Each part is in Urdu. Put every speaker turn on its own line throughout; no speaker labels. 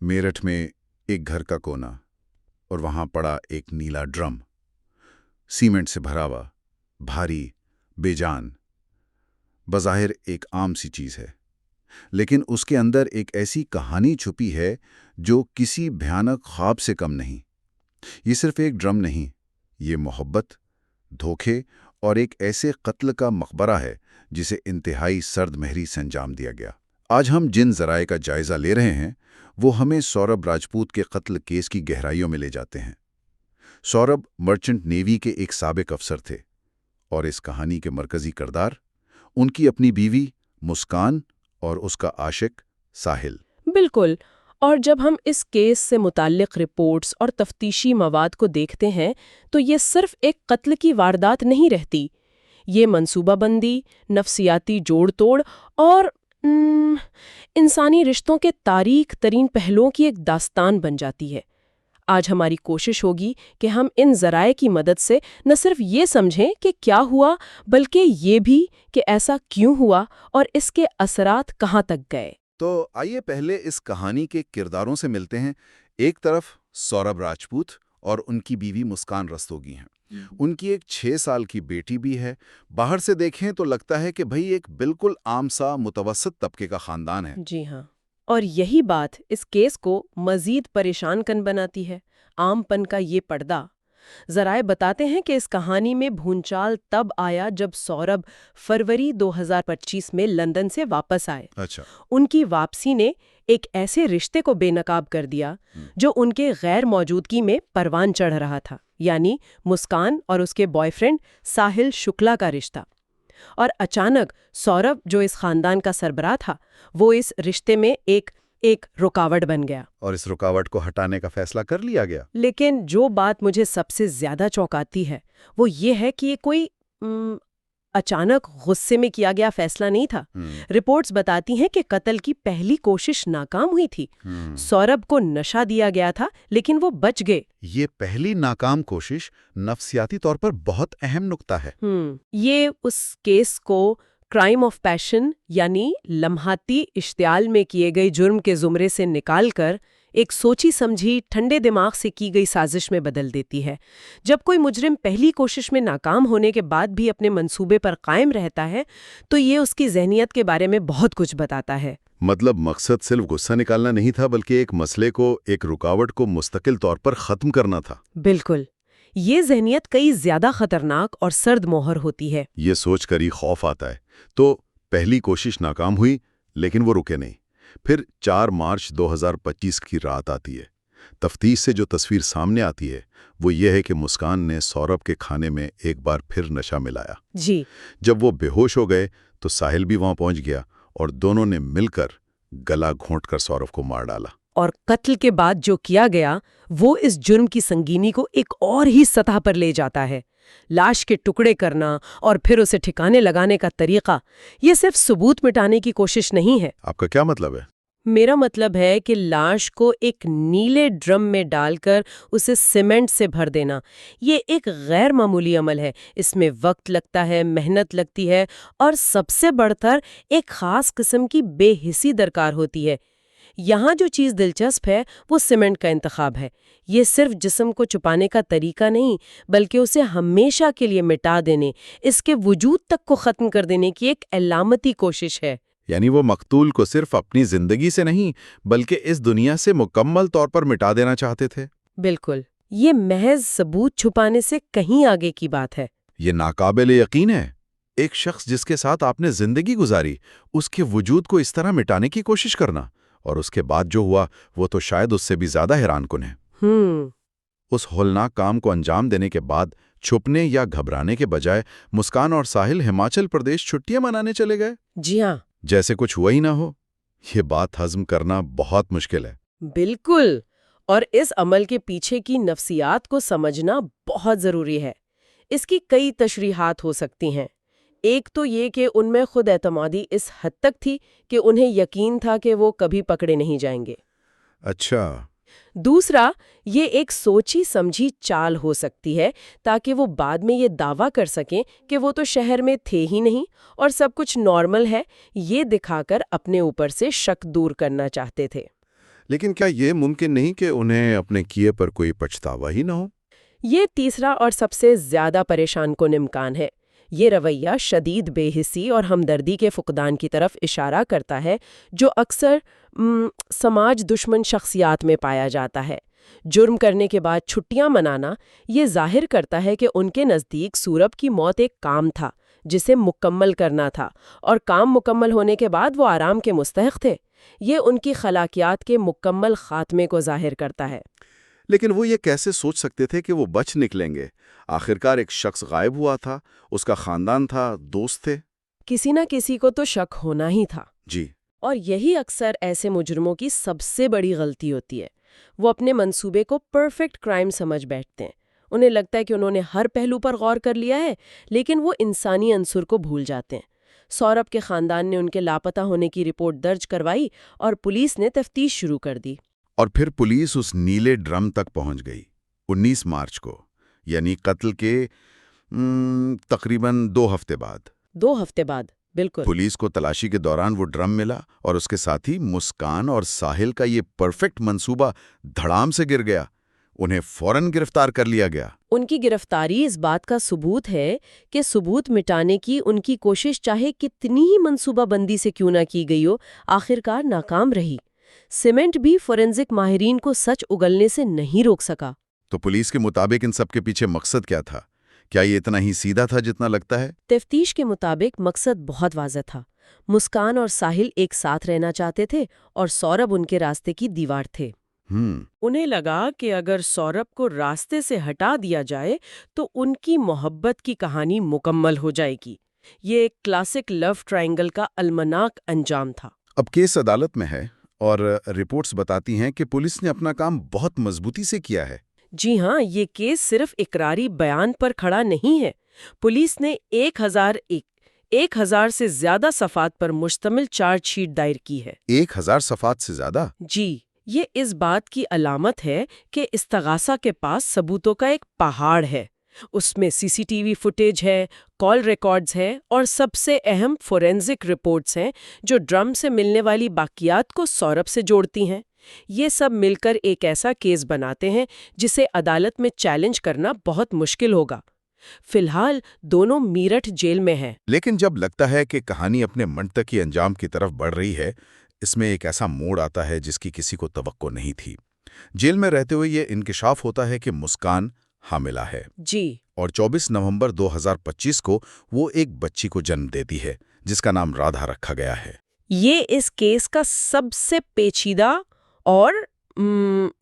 میرٹھ میں ایک گھر کا کونا اور وہاں پڑا ایک نیلا ڈرم، سیمنٹ سے بھرا ہوا، بھاری، بے جان۔ بظاہر ایک عام سی چیز ہے، لیکن اس کے اندر ایک ایسی کہانی چھپی ہے جو کسی بھیانک خواب سے کم نہیں۔ یہ صرف ایک ڈرم نہیں، یہ محبت، دھوکے اور ایک ایسے قتل کا مقبرہ ہے جسے انتہائی سرد مہری سے انجام دیا گیا۔ آج ہم جن ذرائع کا جائزہ لے رہے ہیں وہ ہمیں سوربھ راجپوت کے قتل کیس کی گہرائیوں میں لے جاتے ہیں۔ سوربھ مرچنٹ نیوی کے ایک سابق افسر تھے، اور اس کہانی کے مرکزی کردار ان کی اپنی بیوی مسکان اور اس کا عاشق ساحل۔
بالکل، اور جب ہم اس کیس سے متعلق رپورٹس اور تفتیشی مواد کو دیکھتے ہیں تو یہ صرف ایک قتل کی واردات نہیں رہتی، یہ منصوبہ بندی، نفسیاتی جوڑ توڑ اور انسانی رشتوں کے تاریک ترین پہلوؤں کی ایک داستان بن جاتی ہے۔ آج ہماری کوشش ہوگی کہ ہم ان ذرائع کی مدد سے نہ صرف یہ سمجھیں کہ کیا ہوا، بلکہ یہ بھی کہ ایسا کیوں ہوا اور اس کے اثرات کہاں تک گئے۔
تو آئیے پہلے اس کہانی کے کرداروں سے ملتے ہیں۔ ایک طرف سوربھ راجپوت اور ان کی بیوی مسکان رستوگی ہیں۔ ان کی ایک 6 سال کی بیٹی بھی ہے۔ باہر سے دیکھیں تو لگتا ہے کہ بھئی ایک بالکل عام سا متوسط طبقے کا خاندان ہے۔
جی ہاں، اور یہی بات اس کیس کو مزید پریشان کن بناتی ہے۔ عام پن کا یہ پردہ۔ ذرائع بتاتے ہیں کہ اس کہانی میں بھونچال تب آیا جب سوربھ فروری 2025 میں لندن سے واپس آئے۔
اچھا۔
ان کی واپسی نے ایک ایسے رشتے کو بے نقاب کر دیا جو ان کے غیر موجودگی میں پروان چڑھ رہا تھا، یعنی مسکان اور اس کے بوائے فرینڈ ساحل شکلا کا رشتہ۔ اور اچانک سوربھ، جو اس خاندان کا سربراہ تھا، وہ اس رشتے میں ایک رکاوٹ بن گیا،
اور اس رکاوٹ کو ہٹانے کا فیصلہ کر لیا گیا۔
لیکن جو بات مجھے سب سے زیادہ چونکاتی ہے وہ یہ ہے کہ یہ کوئی اچانک غصے میں کیا گیا فیصلہ نہیں تھا۔ رپورٹس بتاتی ہیں کہ قتل کی پہلی کوشش ناکام ہوئی تھی۔ سوربھ کو نشہ دیا گیا تھا لیکن وہ بچ گئے۔
یہ پہلی ناکام کوشش نفسیاتی طور پر بہت اہم نقطہ ہے۔
یہ اس کیس کو کرائم آف پیشن، یعنی لمحاتی اشتعال میں کیے گئے جرم کے زمرے سے نکال کر ایک سوچی سمجھی ٹھنڈے دماغ سے کی گئی سازش میں بدل دیتی ہے۔ جب کوئی مجرم پہلی کوشش میں ناکام ہونے کے بعد بھی اپنے منصوبے پر قائم رہتا ہے تو یہ اس کی ذہنیت کے بارے میں بہت کچھ بتاتا ہے۔
مطلب مقصد صرف غصہ نکالنا نہیں تھا، بلکہ ایک مسئلے کو، ایک رکاوٹ کو مستقل طور پر ختم کرنا تھا۔
بالکل، یہ ذہنیت کئی زیادہ خطرناک اور سرد موہر ہوتی ہے۔
یہ سوچ کر ہی خوف آتا ہے۔ تو پہلی کوشش ناکام ہوئی، لیکن وہ رکے نہیں۔ پھر 4 مارچ 2025 کی رات آتی ہے۔ تفتیش سے جو تصویر سامنے آتی ہے وہ یہ ہے کہ مسکان نے سوربھ کے کھانے میں ایک بار پھر نشہ ملایا۔
جی۔
جب وہ بے ہوش ہو گئے تو ساحل بھی وہاں پہنچ گیا اور دونوں نے مل کر گلا گھونٹ کر سوربھ کو مار ڈالا۔
اور قتل کے بعد جو کیا گیا وہ اس جرم کی سنگینی کو ایک اور ہی سطح پر لے جاتا ہے۔ لاش کے ٹکڑے کرنا اور پھر اسے ٹھکانے لگانے کا طریقہ، یہ صرف ثبوت مٹانے کی کوشش نہیں ہے۔
آپ کا کیا مطلب ہے؟
میرا مطلب ہے کہ لاش کو ایک نیلے ڈرم میں ڈال کر اسے سیمنٹ سے بھر دینا، یہ ایک غیر معمولی عمل ہے۔ اس میں وقت لگتا ہے، محنت لگتی ہے، اور سب سے بڑھ کر ایک خاص قسم کی بے حسی درکار ہوتی ہے۔ یہاں جو چیز دلچسپ ہے وہ سیمنٹ کا انتخاب ہے۔ یہ صرف جسم کو چھپانے کا طریقہ نہیں، بلکہ اسے ہمیشہ کے لیے مٹا دینے، اس کے وجود تک کو ختم کر دینے کی ایک علامتی کوشش ہے۔
یعنی وہ مقتول کو صرف اپنی زندگی سے نہیں بلکہ اس دنیا سے مکمل طور پر مٹا دینا چاہتے تھے۔
بالکل، یہ محض ثبوت چھپانے سے کہیں آگے کی بات ہے۔
یہ ناقابل یقین ہے۔ ایک شخص جس کے ساتھ آپ نے زندگی گزاری، اس کے وجود کو اس طرح مٹانے کی کوشش کرنا، اور اس کے بعد جو ہوا وہ تو شاید اس سے بھی زیادہ حیران کن ہے۔ اس ہولناک کام کو انجام دینے کے بعد چھپنے یا گھبرانے کے بجائے مسکان اور ساحل ہماچل پردیش چھٹیاں منانے چلے گئے۔
جی ہاں،
جیسے کچھ ہوا ہی نہ ہو۔ یہ بات ہضم کرنا بہت مشکل ہے۔
بالکل، اور اس عمل کے پیچھے کی نفسیات کو سمجھنا بہت ضروری ہے۔ اس کی کئی تشریحات ہو سکتی ہیں۔ ایک تو یہ کہ ان میں خود اعتمادی اس حد تک تھی کہ انہیں یقین تھا کہ وہ کبھی پکڑے نہیں جائیں گے۔
اچھا۔
دوسرا، یہ ایک سوچی سمجھی چال ہو سکتی ہے تاکہ وہ بعد میں یہ دعویٰ کر سکیں کہ وہ تو شہر میں تھے ہی نہیں اور سب کچھ نارمل ہے، یہ دکھا کر اپنے اوپر سے شک دور کرنا چاہتے تھے۔
لیکن کیا یہ ممکن نہیں کہ انہیں اپنے کیے پر کوئی پچھتاوا ہی نہ ہو؟
یہ تیسرا اور سب سے زیادہ پریشان کن امکان ہے۔ یہ رویہ شدید بے حسی اور ہمدردی کے فقدان کی طرف اشارہ کرتا ہے، جو اکثر سماج دشمن شخصیات میں پایا جاتا ہے۔ جرم کرنے کے بعد چھٹیاں منانا یہ ظاہر کرتا ہے کہ ان کے نزدیک سوربھ کی موت ایک کام تھا جسے مکمل کرنا تھا، اور کام مکمل ہونے کے بعد وہ آرام کے مستحق تھے۔ یہ ان کی خلاقیات کے مکمل خاتمے کو ظاہر کرتا ہے۔
لیکن وہ یہ کیسے سوچ سکتے تھے کہ وہ بچ نکلیں گے؟ آخرکار ایک شخص غائب ہوا تھا، اس کا خاندان تھا، دوست تھے۔
کسی نہ کسی کو تو شک ہونا ہی تھا۔
جی۔
اور یہی اکثر ایسے مجرموں کی سب سے بڑی غلطی ہوتی ہے۔ وہ اپنے منصوبے کو پرفیکٹ کرائم سمجھ بیٹھتے ہیں۔ انہیں لگتا ہے کہ انہوں نے ہر پہلو پر غور کر لیا ہے، لیکن وہ انسانی عنصر کو بھول جاتے ہیں۔ سوربھ کے خاندان نے ان کے لاپتہ ہونے کی رپورٹ درج کروائی اور پولیس نے تفتیش شروع کر دی۔
اور پھر پولیس اس نیلے ڈرم تک پہنچ گئی 19 مارچ کو، یعنی قتل کے تقریباً 2 ہفتے بعد۔
2 ہفتے بعد، بالکل۔
پولیس کو تلاشی کے دوران وہ ڈرم ملا، اور اس کے ساتھ ہی مسکان اور ساحل کا یہ پرفیکٹ منصوبہ دھڑام سے گر گیا۔ انہیں فوراً گرفتار کر لیا گیا۔
ان کی گرفتاری اس بات کا ثبوت ہے کہ ثبوت مٹانے کی ان کی کوشش چاہے کتنی ہی منصوبہ بندی سے کیوں نہ کی گئی ہو، آخرکار ناکام رہی۔ سیمنٹ بھی فورینزک ماہرین کو سچ اگلنے سے نہیں روک سکا۔
تو پولیس کے مطابق ان سب کے پیچھے مقصد کیا تھا؟ کیا یہ اتنا ہی سیدھا تھا جتنا لگتا ہے؟
تفتیش کے مطابق مقصد بہت واضح تھا۔ مسکان اور ساحل ایک ساتھ رہنا چاہتے تھے، اور سوربھ ان کے راستے کی دیوار تھے۔ انہیں لگا کہ اگر سوربھ کو راستے سے ہٹا دیا جائے تو ان کی محبت کی کہانی مکمل ہو جائے گی۔ یہ ایک کلاسک لو ٹرائنگل کا المناک انجام تھا۔
اب کیس عدالت میں ہے، اور رپورٹس بتاتی ہیں کہ پولیس نے اپنا کام بہت مضبوطی سے کیا ہے۔
جی ہاں، یہ کیس صرف اقراری بیان پر کھڑا نہیں ہے۔ پولیس نے 1000 سے زیادہ صفحات پر مشتمل چارج شیٹ دائر کی ہے۔
1000 صفحات سے زیادہ؟
جی، یہ اس بات کی علامت ہے کہ استغاثہ کے پاس ثبوتوں کا ایک پہاڑ ہے۔ اس میں سی سی ٹی وی فوٹیج ہے، کال ریکارڈز ہے، اور سب سے اہم فورینزک رپورٹس ہیں جو ڈرم سے ملنے والی باقیات کو سوربھ سے جوڑتی ہیں۔ یہ سب مل کر ایک ایسا کیس بناتے ہیں جسے عدالت میں چیلنج کرنا بہت مشکل ہوگا۔ فی الحال دونوں میرٹھ جیل میں ہیں۔
لیکن جب لگتا ہے کہ کہانی اپنے منطقی انجام کی طرف بڑھ رہی ہے، اس میں ایک ایسا موڑ آتا ہے جس کی کسی کو توقع نہیں تھی۔ جیل میں رہتے ہوئے یہ انکشاف ہوتا ہے کہ مسکان حاملہ ہے۔
جی۔
اور 24 نومبر 2025 کو وہ ایک بچی کو جنم دیتی ہے جس کا نام رادھا رکھا گیا ہے۔
یہ اس کیس کا سب سے پیچیدہ اور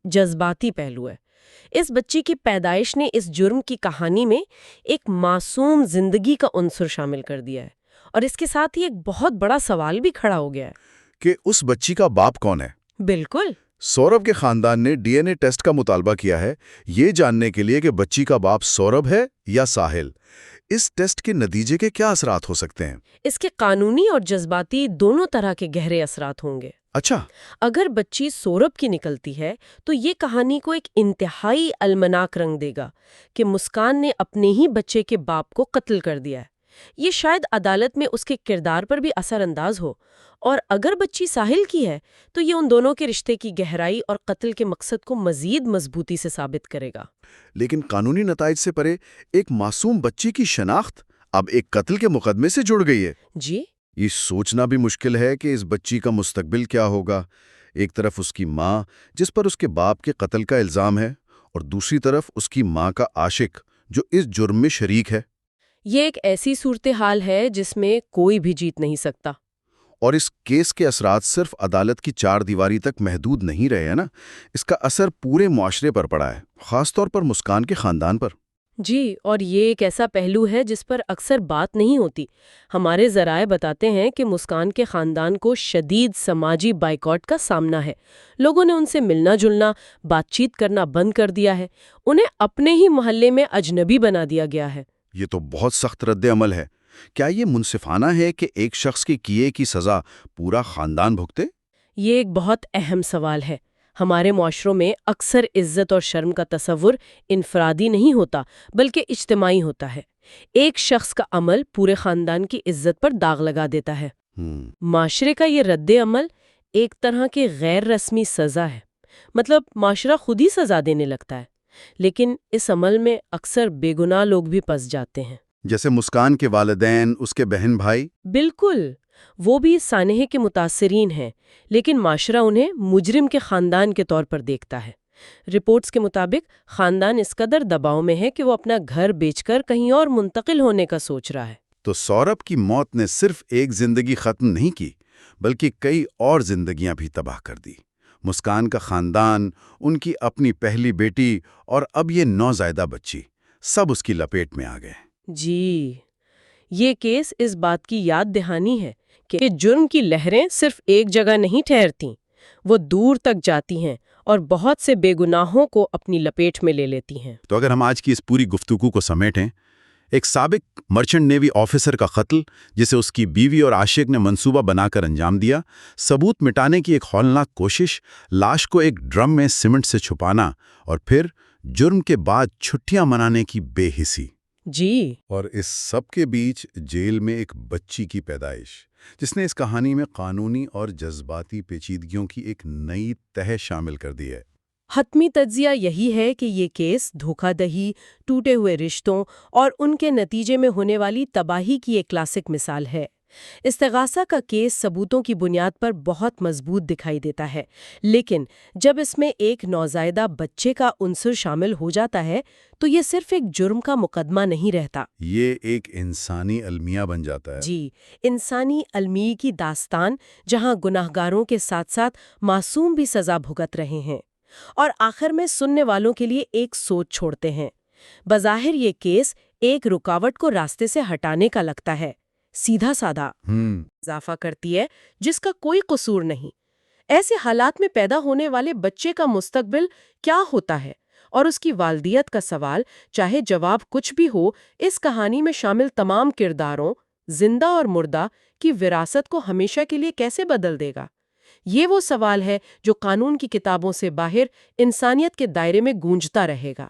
جذباتی پہلو ہے۔ اس بچی کی پیدائش نے اس جرم کی کہانی میں ایک معصوم زندگی کا عنصر شامل کر دیا ہے، اور اس کے ساتھ ہی ایک بہت بڑا سوال بھی کھڑا ہو گیا ہے
کہ اس بچی کا باپ کون ہے؟
بالکل۔
سوربھ کے خاندان نے ڈی این اے ٹیسٹ کا مطالبہ کیا ہے، یہ جاننے کے لیے کہ بچی کا باپ سوربھ ہے یا ساحل۔ اس ٹیسٹ کے نتیجے کے کیا اثرات ہو سکتے ہیں؟
اس کے قانونی اور جذباتی دونوں طرح کے گہرے اثرات ہوں گے۔
اچھا۔
اگر بچی سوربھ کی نکلتی ہے تو یہ کہانی کو ایک انتہائی المناک رنگ دے گا کہ مسکان نے اپنے ہی بچے کے باپ کو قتل کر دیا ہے۔ یہ شاید عدالت میں اس کے کردار پر بھی اثر انداز ہو، اور اگر بچی ساحل کی ہے تو یہ ان دونوں کے رشتے کی گہرائی اور قتل کے مقصد کو مزید مضبوطی سے ثابت کرے گا۔
لیکن قانونی نتائج سے پرے ایک معصوم بچی کی شناخت اب ایک قتل کے مقدمے سے جڑ گئی ہے۔
جی۔
یہ سوچنا بھی مشکل ہے کہ اس بچی کا مستقبل کیا ہوگا۔ ایک طرف اس کی ماں جس پر اس کے باپ کے قتل کا الزام ہے، اور دوسری طرف اس کی ماں کا عاشق جو اس جرم میں شریک ہے۔
یہ ایک ایسی صورتحال ہے جس میں کوئی بھی جیت نہیں سکتا۔
اور اس کیس کے اثرات صرف عدالت کی 4 دیواری تک محدود نہیں رہے ہیں نا، اس کا اثر پورے معاشرے پر پڑا ہے، خاص طور پر مسکان کے خاندان پر۔
جی، اور یہ ایک ایسا پہلو ہے جس پر اکثر بات نہیں ہوتی۔ ہمارے ذرائع بتاتے ہیں کہ مسکان کے خاندان کو شدید سماجی بائیکاٹ کا سامنا ہے۔ لوگوں نے ان سے ملنا جلنا، بات چیت کرنا بند کر دیا ہے۔ انہیں اپنے ہی محلے میں اجنبی بنا دیا گیا ہے۔
یہ تو بہت سخت رد عمل ہے۔ کیا یہ منصفانہ ہے کہ ایک شخص کے کیے کی سزا پورا خاندان بھگتے؟
یہ ایک بہت اہم سوال ہے۔ ہمارے معاشروں میں اکثر عزت اور شرم کا تصور انفرادی نہیں ہوتا بلکہ اجتماعی ہوتا ہے۔ ایک شخص کا عمل پورے خاندان کی عزت پر داغ لگا دیتا ہے۔ معاشرے کا یہ رد عمل ایک طرح کی غیر رسمی سزا ہے، مطلب معاشرہ خود ہی سزا دینے لگتا ہے، لیکن اس عمل میں اکثر بے گناہ لوگ بھی پھنس جاتے ہیں۔
جیسے مسکان کے والدین، اس کے بہن بھائی۔
بالکل، وہ بھی سانحے کے متاثرین ہیں، لیکن معاشرہ انہیں مجرم کے خاندان کے طور پر دیکھتا ہے۔ رپورٹس کے مطابق خاندان اس قدر دباؤ میں ہے کہ وہ اپنا گھر بیچ کر کہیں اور منتقل ہونے کا سوچ رہا ہے۔
تو سوربھ کی موت نے صرف ایک زندگی ختم نہیں کی، بلکہ کئی اور زندگیاں بھی تباہ کر دی۔ مسکان کا خاندان، ان کی اپنی پہلی بیٹی اور اب یہ نوزائیدہ بچی، سب اس کی لپیٹ میں آ گئے۔
جی، یہ کیس اس بات کی یاد دہانی ہے کہ جرم کی لہریں صرف ایک جگہ نہیں ٹھہرتیں، وہ دور تک جاتی ہیں اور بہت سے بے گناہوں کو اپنی لپیٹ میں لے لیتی ہیں۔
تو اگر ہم آج کی اس پوری گفتگو کو سمیٹیں، ایک سابق مرچنٹ نیوی آفیسر کا قتل جسے اس کی بیوی اور عاشق نے منصوبہ بنا کر انجام دیا، ثبوت مٹانے کی ایک ہولناک کوشش، لاش کو ایک ڈرم میں سیمنٹ سے چھپانا، اور پھر جرم کے بعد چھٹیاں منانے کی بے حسی۔
جی،
اور اس سب کے بیچ جیل میں ایک بچی کی پیدائش، جس نے اس کہانی میں قانونی اور جذباتی پیچیدگیوں کی ایک نئی تہہ شامل کر دی ہے۔
حتمی تجزیہ یہی ہے کہ یہ کیس دھوکہ دہی، ٹوٹے ہوئے رشتوں اور ان کے نتیجے میں ہونے والی تباہی کی ایک کلاسک مثال ہے۔ استغاثہ کا کیس ثبوتوں کی بنیاد پر بہت مضبوط دکھائی دیتا ہے، لیکن جب اس میں ایک نوزائیدہ بچے کا عنصر شامل ہو جاتا ہے تو یہ صرف ایک جرم کا مقدمہ نہیں رہتا۔
یہ ایک انسانی المیہ بن جاتا ہے۔
جی، انسانی المیے کی داستان، جہاں گناہگاروں کے ساتھ ساتھ معصوم بھی سزا بھگت رہے ہیں، اور آخر میں سننے والوں کے لیے ایک سوچ چھوڑتے ہیں۔ بظاہر یہ کیس ایک رکاوٹ کو راستے سے ہٹانے کا لگتا ہے، سیدھا سادہ اضافہ کرتی ہے جس کا کوئی قصور نہیں۔ ایسے حالات میں پیدا ہونے والے بچے کا مستقبل کیا ہوتا ہے اور اس کی والدیت کا سوال، چاہے جواب کچھ بھی ہو، اس کہانی میں شامل تمام کرداروں، زندہ اور مردہ، کی وراثت کو ہمیشہ کے لیے کیسے بدل دے گا؟ یہ وہ سوال ہے جو قانون کی کتابوں سے باہر انسانیت کے دائرے میں گونجتا رہے گا۔